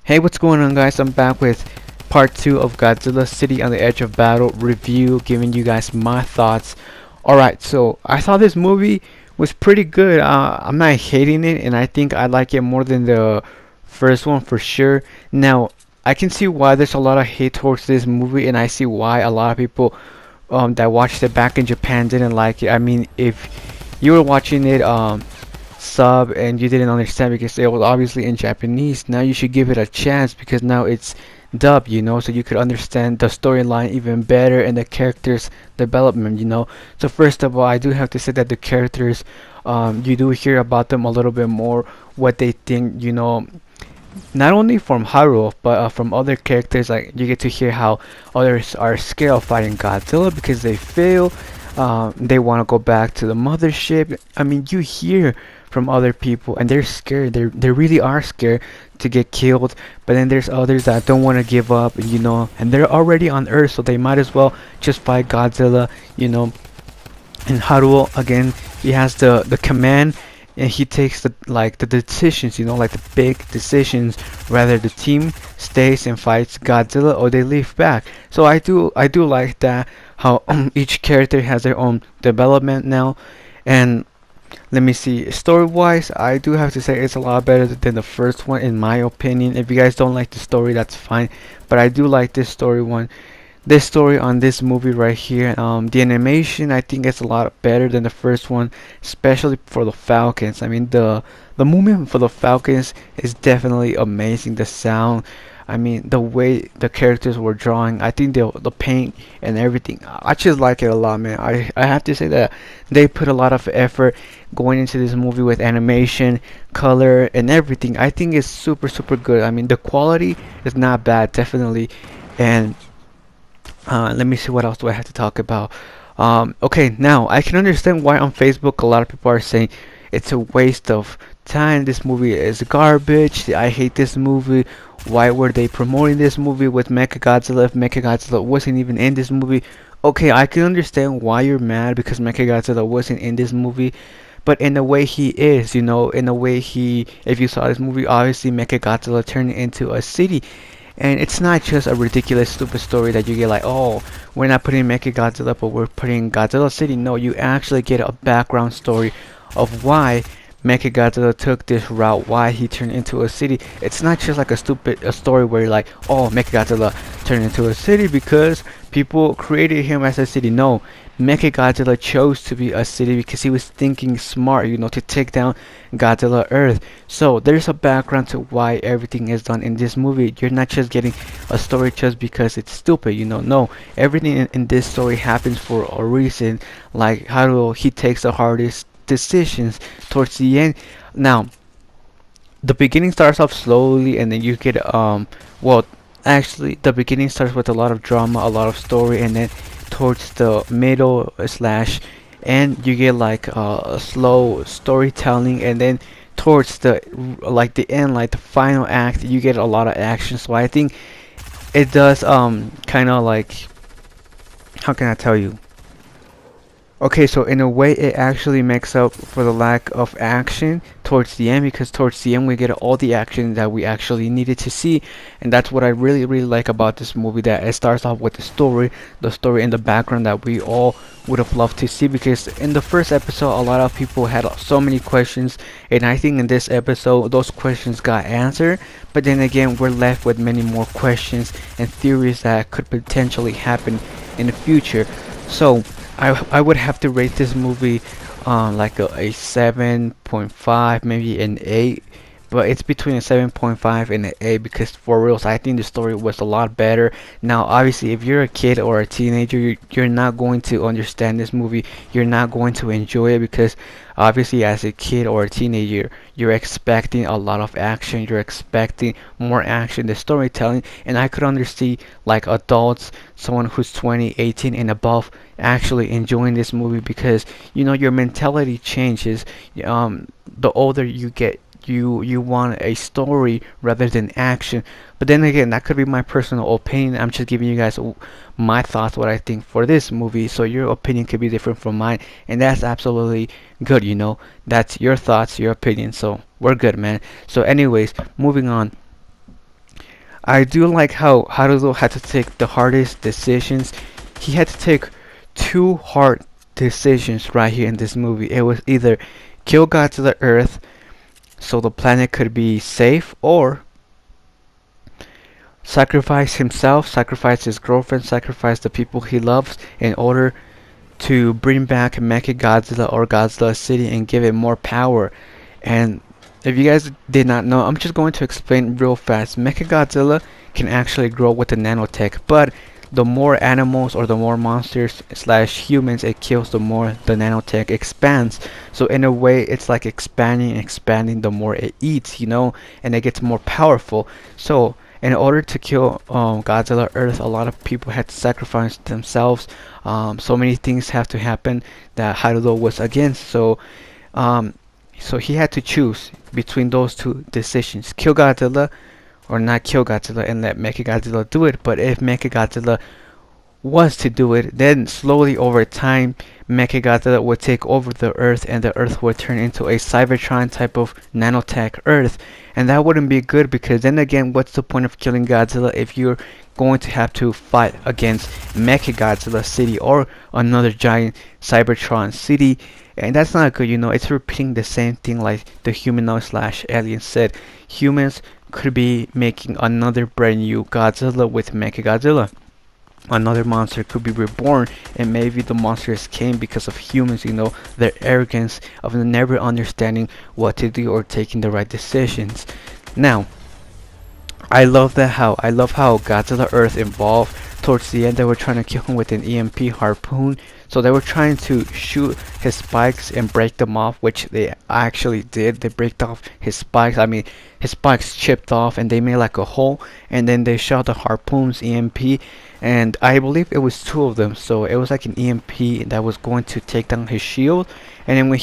Hey, what's going on, guys? I'm back with part 2 of Godzilla City on the Edge of Battle review, giving you guys my thoughts. Alright, so I thought this movie was pretty good. I'm not hating it, and I think I like it more than the first one for sure. Now, I can see why there's a lot of hate towards this movie, and I see why a lot of people that watched it back in Japan didn't like it. I mean, if you were watching it sub and you didn't understand because it was obviously in Japanese, now you should give it a chance because now it's dubbed, so you could understand the storyline even better and the characters development. So first of all, I do have to say that the characters, you do hear about them a little bit more, what they think, not only from Haru but from other characters. Like, you get to hear how others are scared of fighting Godzilla because they fail. They want to go back to the mothership. I mean, you hear from other people and they're scared. They really are scared to get killed. But then there's others that don't want to give up, and they're already on Earth, so they might as well just fight Godzilla. And Haru, again, he has the command, and he takes the decisions, like the big decisions. Rather, the team stays and fights Godzilla, or they leave back. So I do like that, how each character has their own development now. And let me see, story wise, I do have to say it's a lot better than the first one, in my opinion. If you guys don't like the story, that's fine, but I do like this story on this movie right here. The animation, I think it's a lot better than the first one, especially for the Falcons. I mean, the movement for the Falcons is definitely amazing. The sound, I mean, the way the characters were drawing, I think the paint and everything, I just like it a lot, man. I have to say that they put a lot of effort going into this movie with animation, color, and everything. I think it's super super good. I mean, the quality is not bad, definitely. And let me see, what else do I have to talk about. Okay, now I can understand why on Facebook a lot of people are saying it's a waste of time. This movie is garbage. I hate this movie. Why were they promoting this movie with Mechagodzilla if Mechagodzilla wasn't even in this movie? Okay, I can understand why you're mad because Mechagodzilla wasn't in this movie. But in the way he is, in the way if you saw this movie, obviously Mechagodzilla turned into a city. And it's not just a ridiculous, stupid story that you get like, oh, we're not putting Mechagodzilla, but we're putting Godzilla City. No, you actually get a background story of why Mechagodzilla took this route, why he turned into a city. It's not just like a story where you're like, oh, Mechagodzilla turned into a city because people created him as a city. No, Mechagodzilla chose to be a city because he was thinking smart, to take down Godzilla Earth. So there's a background to why everything is done in this movie. You're not just getting a story just because it's stupid, No, everything in this story happens for a reason. Like Haruo, he takes the hardest decisions towards the end. Now, the beginning starts off slowly, and then you get well, actually, the beginning starts with a lot of drama, a lot of story, and then towards the middle slash end, you get like a slow storytelling, and then towards the end, like the final act, you get a lot of action. So I think it does kind of like, how can I tell you? Okay, so in a way, it actually makes up for the lack of action towards the end, because towards the end we get all the action that we actually needed to see. And that's what I really really like about this movie, that it starts off with the story in the background that we all would have loved to see. Because in the first episode, a lot of people had so many questions, and I think in this episode those questions got answered. But then again, we're left with many more questions and theories that could potentially happen in the future. So I would have to rate this movie like a 7.5, maybe an 8, but it's between a 7.5 and an 8, because for reals, I think the story was a lot better. Now, obviously, if you're a kid or a teenager, you're not going to understand this movie. You're not going to enjoy it because obviously, as a kid or a teenager, you're expecting a lot of action. You're expecting more action, the storytelling, and I could understand like adults, someone who's 20, 18 and above, actually enjoying this movie because your mentality changes. The older you get, you want a story rather than action. But then again, that could be my personal opinion. I'm just giving you guys my thoughts, what I think for this movie. So your opinion could be different from mine, and that's absolutely good. That's your thoughts, your opinion. So we're good, man. So anyways, moving on. I do like how Haruto had to take the hardest decisions. He had to take two hard decisions right here in this movie. It was either kill Godzilla Earth so the planet could be safe, or sacrifice himself, sacrifice his girlfriend, sacrifice the people he loves in order to bring back Mechagodzilla or Godzilla City and give it more power. And if you guys did not know, I'm just going to explain real fast. Mechagodzilla can actually grow with the nanotech, but the more animals or the more monsters slash humans it kills, the more the nanotech expands. So in a way, it's like expanding and expanding the more it eats, and it gets more powerful. So in order to kill Godzilla Earth, a lot of people had to sacrifice themselves. So many things have to happen that Haruto was against. Um, so he had to choose between those two decisions: kill Godzilla or not kill Godzilla and let Mechagodzilla do it. But if Mechagodzilla was to do it, then slowly over time, Mechagodzilla would take over the Earth, and the Earth would turn into a Cybertron type of nanotech Earth, and that wouldn't be good, because then again, what's the point of killing Godzilla if you're going to have to fight against Mechagodzilla City or another giant Cybertron city? And that's not good. It's repeating the same thing like the humanoid slash alien said. Humans could be making another brand new Godzilla with Mechagodzilla. Another monster could be reborn, and maybe the monsters came because of humans, their arrogance of never understanding what to do or taking the right decisions. Now, I love how Godzilla Earth evolved. Towards the end, they were trying to kill him with an EMP harpoon. So they were trying to shoot his spikes and break them off, which they actually did. They break off his spikes. I mean, his spikes chipped off and they made like a hole. And then they shot the harpoons EMP. And I believe it was two of them. So it was like an EMP that was going to take down his shield. And then when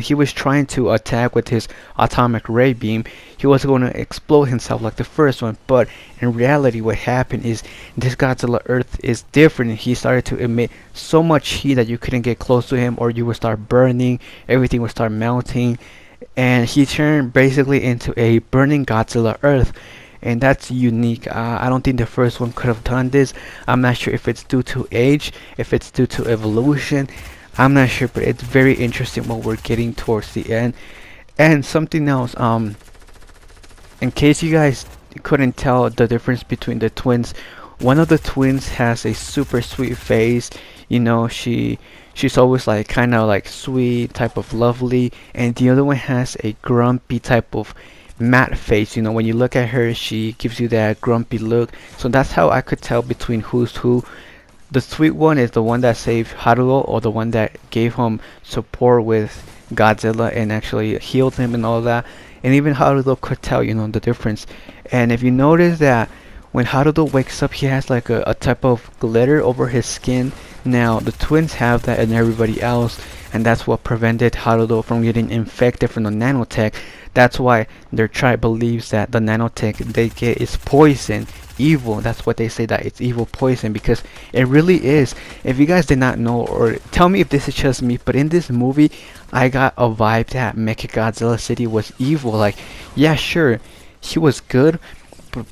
he was trying to attack with his atomic ray beam, he was going to explode himself like the first one. But in reality, what happened is this Godzilla Earth is different. He started to emit so much heat that you couldn't get close to him, or you would start burning. Everything would start melting, and he turned basically into a burning Godzilla Earth. And that's unique. I don't think the first one could have done this. I'm not sure if it's due to age, if it's due to evolution. I'm not sure, but it's very interesting what we're getting towards the end. And something else, in case you guys couldn't tell the difference between the twins, one of the twins has a super sweet face. She's always like kind of like sweet, type of lovely, and the other one has a grumpy type of matte face. When you look at her, she gives you that grumpy look. So that's how I could tell between who's who. The sweet one is the one that saved Haruo, or the one that gave him support with Godzilla and actually healed him and all that. And even Haruo could tell, the difference. And if you notice that when Haruo wakes up, he has like a type of glitter over his skin. Now, the twins have that and everybody else, and that's what prevented Haruo from getting infected from the nanotech. That's why their tribe believes that the nanotech they get is poison, evil. That's what they say, that it's evil poison, because it really is. If you guys did not know, or tell me if this is just me, but in this movie, I got a vibe that Mechagodzilla City was evil. Like, yeah, sure, he was good,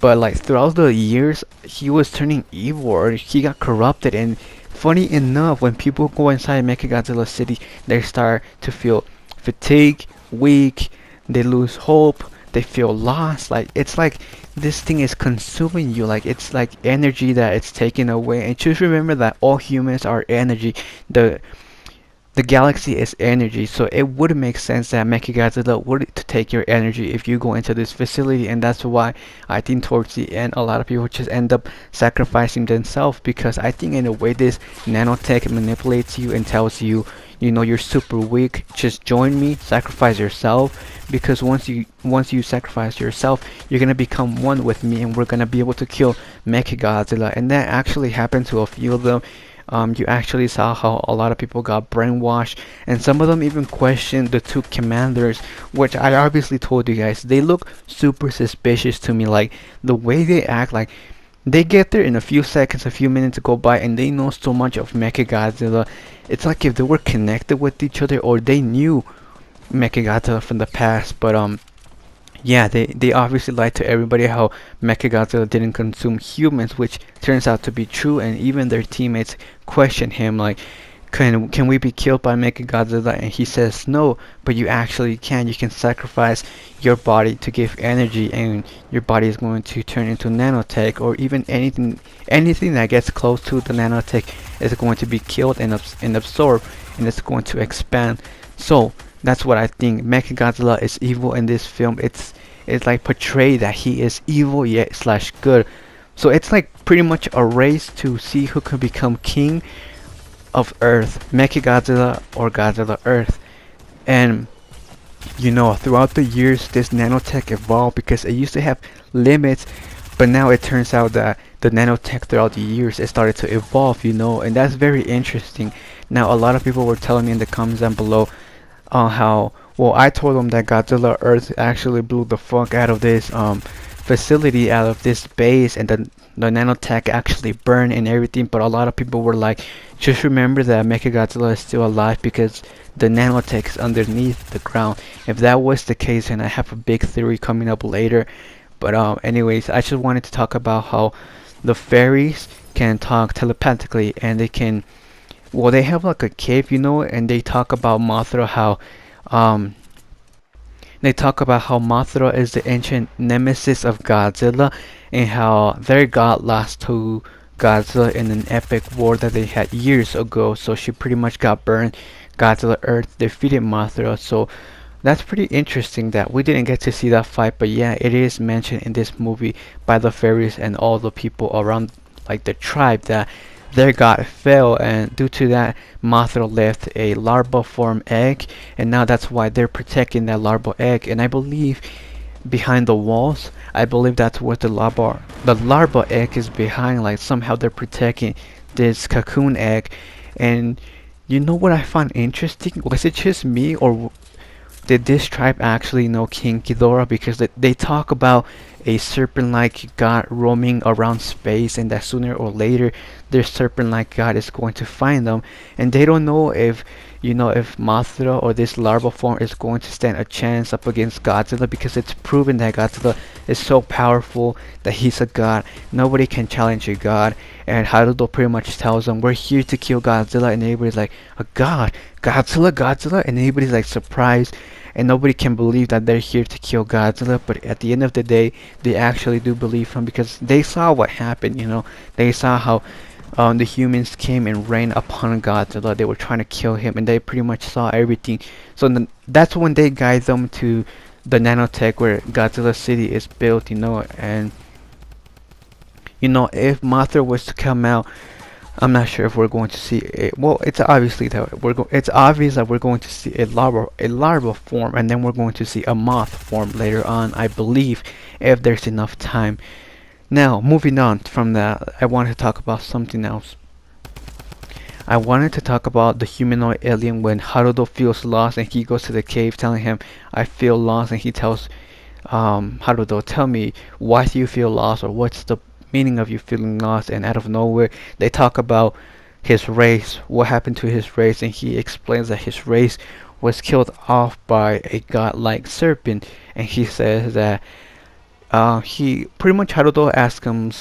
but like throughout the years, he was turning evil, or he got corrupted. And funny enough, when people go inside Mechagodzilla City, they start to feel fatigue, weak, they lose hope, they feel lost. Like, it's like this thing is consuming you, like it's like energy that it's taking away. And just remember that all humans are energy. The galaxy is energy, so it would make sense that Mechagodzilla would to take your energy if you go into this facility. And that's why I think towards the end, a lot of people just end up sacrificing themselves, because I think in a way this nanotech manipulates you and tells you, you're super weak, just join me, sacrifice yourself, because once you sacrifice yourself, you're gonna become one with me, and we're gonna be able to kill Mechagodzilla. And that actually happened to a few of them. You actually saw how a lot of people got brainwashed, and some of them even questioned the two commanders, which I obviously told you guys, they look super suspicious to me. Like, the way they act, like they get there in a few seconds, a few minutes go by, and they know so much of Mechagodzilla. It's like if they were connected with each other, or they knew Mechagodzilla from the past. But Yeah, they obviously lied to everybody how Mechagodzilla didn't consume humans, which turns out to be true, and even their teammates question him like, can we be killed by Mechagodzilla? And he says no, but you actually can. You can sacrifice your body to give energy, and your body is going to turn into nanotech, or even anything that gets close to the nanotech is going to be killed and absorbed, and it's going to expand. So that's what I think. Mechagodzilla is evil in this film. It's like portrayed that he is evil yet slash good. So it's like pretty much a race to see who can become king of Earth, Mechagodzilla or Godzilla Earth. And throughout the years, this nanotech evolved because it used to have limits, but now it turns out that the nanotech throughout the years it started to evolve, and that's very interesting. Now, a lot of people were telling me in the comments down below how, well, I told them that Godzilla Earth actually blew the fuck out of this facility, out of this base, and the nanotech actually burned and everything. But a lot of people were like, just remember that Mechagodzilla is still alive because the nanotech is underneath the ground. If that was the case, and I have a big theory coming up later. But anyways, I just wanted to talk about how the fairies can talk telepathically, and they can, well, they have like a cave, and they talk about Mothra, how um Mothra is the ancient nemesis of Godzilla, and how their god lost to Godzilla in an epic war that they had years ago. So she pretty much got burned. Godzilla Earth defeated Mothra. So that's pretty interesting that we didn't get to see that fight, but yeah, it is mentioned in this movie by the fairies and all the people around, like the tribe, that their god fell, and due to that, Mothra left a larva form egg, and now that's why they're protecting that larva egg. And I believe behind the walls, I believe that's what the larva egg is behind. Like somehow they're protecting this cocoon egg. And you know what I find interesting? Was it just me, or did this tribe actually know King Ghidorah? Because they talk about a serpent-like god roaming around space, and that sooner or later this serpent-like god is going to find them, and they don't know if Mothra or this larva form is going to stand a chance up against Godzilla, because it's proven that Godzilla is so powerful that he's a god. Nobody can challenge a god, and Haruto pretty much tells them, we're here to kill Godzilla, and everybody's like, a god? Godzilla? And everybody's like surprised, and nobody can believe that they're here to kill Godzilla. But at the end of the day, they actually do believe him, because they saw what happened. They saw how the humans came and rained upon Godzilla. They were trying to kill him, and they pretty much saw everything. So that's when they guide them to the nanotech where Godzilla City is built. And if Mothra was to come out, I'm not sure if we're going to see it. Well, it's obviously that it's obvious that we're going to see a larva form, and then we're going to see a moth form later on, I believe, if there's enough time. Now, moving on from that, I wanted to talk about something else. I wanted to talk about the humanoid alien when Haruto feels lost and he goes to the cave telling him, I feel lost, and he tells Haruto, tell me, why do you feel lost, or what's the meaning of you feeling lost? And out of nowhere, they talk about his race, what happened to his race, and he explains that his race was killed off by a godlike serpent, and he says that he pretty much, Haruto asks him,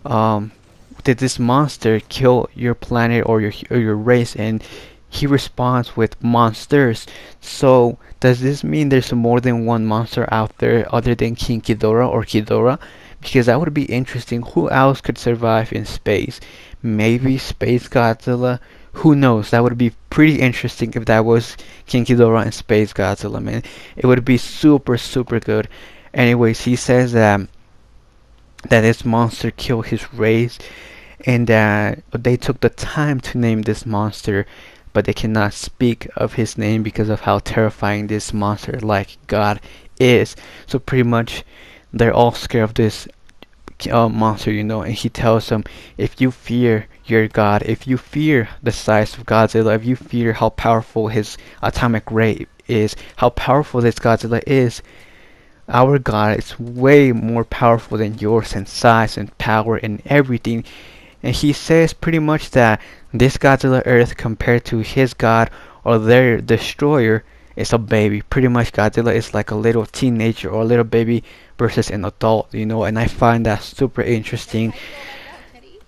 um, did this monster kill your planet or your race? And he responds with monsters. So does this mean there's more than one monster out there other than King Ghidorah or Ghidorah? Because that would be interesting. Who else could survive in space? Maybe Space Godzilla? Who knows? That would be pretty interesting if that was King Ghidorah and Space Godzilla, man. It would be super, super good. Anyways, he says that this monster killed his race, and that they took the time to name this monster, but they cannot speak of his name because of how terrifying this monster like God is. So pretty much they're all scared of this monster, and he tells them, if you fear your God, if you fear the size of Godzilla, if you fear how powerful his atomic ray is, how powerful this Godzilla is, our God is way more powerful than yours in size and power and everything. And he says pretty much that this Godzilla Earth compared to his God or their destroyer is a baby. Pretty much Godzilla is like a little teenager or a little baby versus an adult, you know, and I find that super interesting.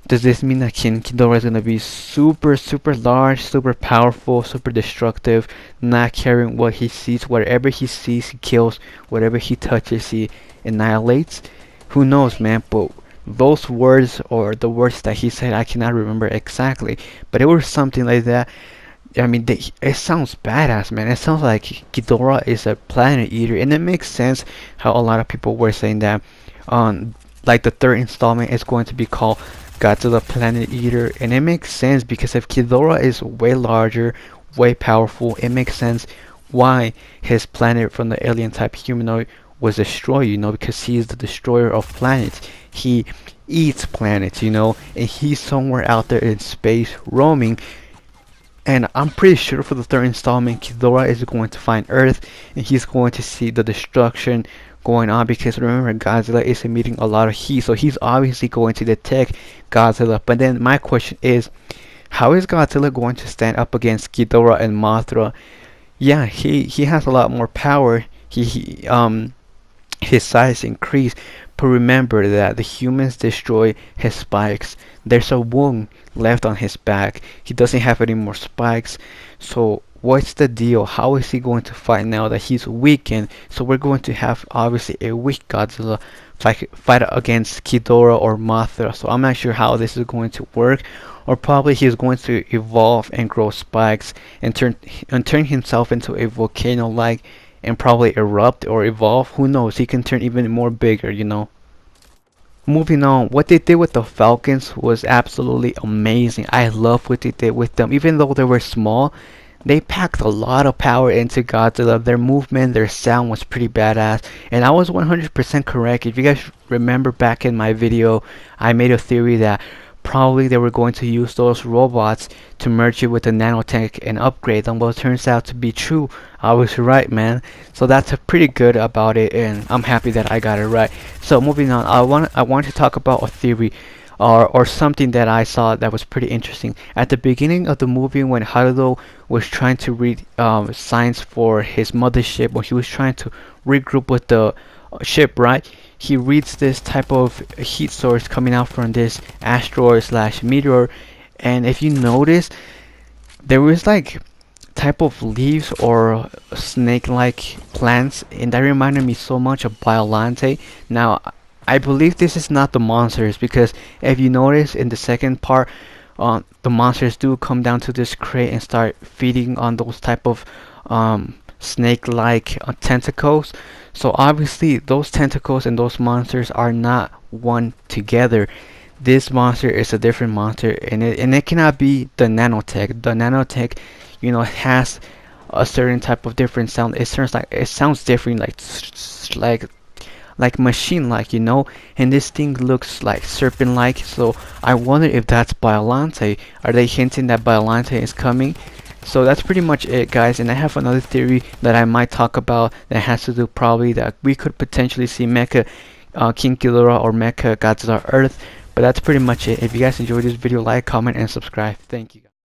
Does this mean that King Ghidorah is gonna be super, super large, super powerful, super destructive, not caring what he sees? Whatever he sees, he kills. Whatever he touches, he annihilates. Who knows, man? But those words or the words that he said, I cannot remember exactly, but it was something like that. I mean, it sounds badass, man. It sounds like Ghidorah is a planet eater, and it makes sense how a lot of people were saying that, like the third installment is going to be called Godzilla Planet Eater, and it makes sense because if Ghidorah is way larger, way powerful, it makes sense why his planet from the alien type humanoid was destroyed, you know, because he is the destroyer of planets. He eats planets, you know, and he's somewhere out there in space roaming. And I'm pretty sure for the third installment, Ghidorah is going to find Earth and he's going to see the destruction going on because remember, Godzilla is emitting a lot of heat, so he's obviously going to detect Godzilla. But then my question is, how is Godzilla going to stand up against Ghidorah and Mothra? Yeah, he has a lot more power. His size increased, but remember that the humans destroy his spikes. There's a wound left on his back. He doesn't have any more spikes. So what's the deal? How is he going to fight now that he's weakened? So we're going to have obviously a weak Godzilla fight against Ghidorah or Mothra. So I'm not sure how this is going to work. Or probably he's going to evolve and grow spikes and turn himself into a volcano like and probably erupt or evolve. Who knows? He can turn even more bigger, you know. Moving on, what they did with the Falcons was absolutely amazing. I love what they did with them. Even though they were small, they packed a lot of power into Godzilla. Their movement, their sound was pretty badass. And I was 100% correct. If you guys remember back in my video, I made a theory that probably they were going to use those robots to merge it with the nanotech and upgrade them. Well, it turns out to be true. I was right, man. So that's a pretty good about it, and I'm happy that I got it right. So moving on, I want to talk about a theory or something that I saw that was pretty interesting. At the beginning of the movie, when Haruto was trying to read signs for his mothership, when he was trying to regroup with the ship, right? He reads this type of heat source coming out from this asteroid slash meteor, and if you notice, there was like type of leaves or snake-like plants, and that reminded me so much of Biolante. Now, I believe this is not the monsters because if you notice in the second part, the monsters do come down to this crate and start feeding on those type of snake-like tentacles. So obviously those tentacles and those monsters are not one together. This monster is a different monster, and it cannot be the nanotech. The nanotech, you know, has a certain type of different sound. It sounds different, like machine-like, you know. And this thing looks like serpent-like. So I wonder if that's Biolante. Are they hinting that Biolante is coming? So that's pretty much it, guys, and I have another theory that I might talk about that has to do probably that we could potentially see Mecha King Ghidorah or Mecha Godzilla Earth, but that's pretty much it. If you guys enjoyed this video, like, comment, and subscribe. Thank you.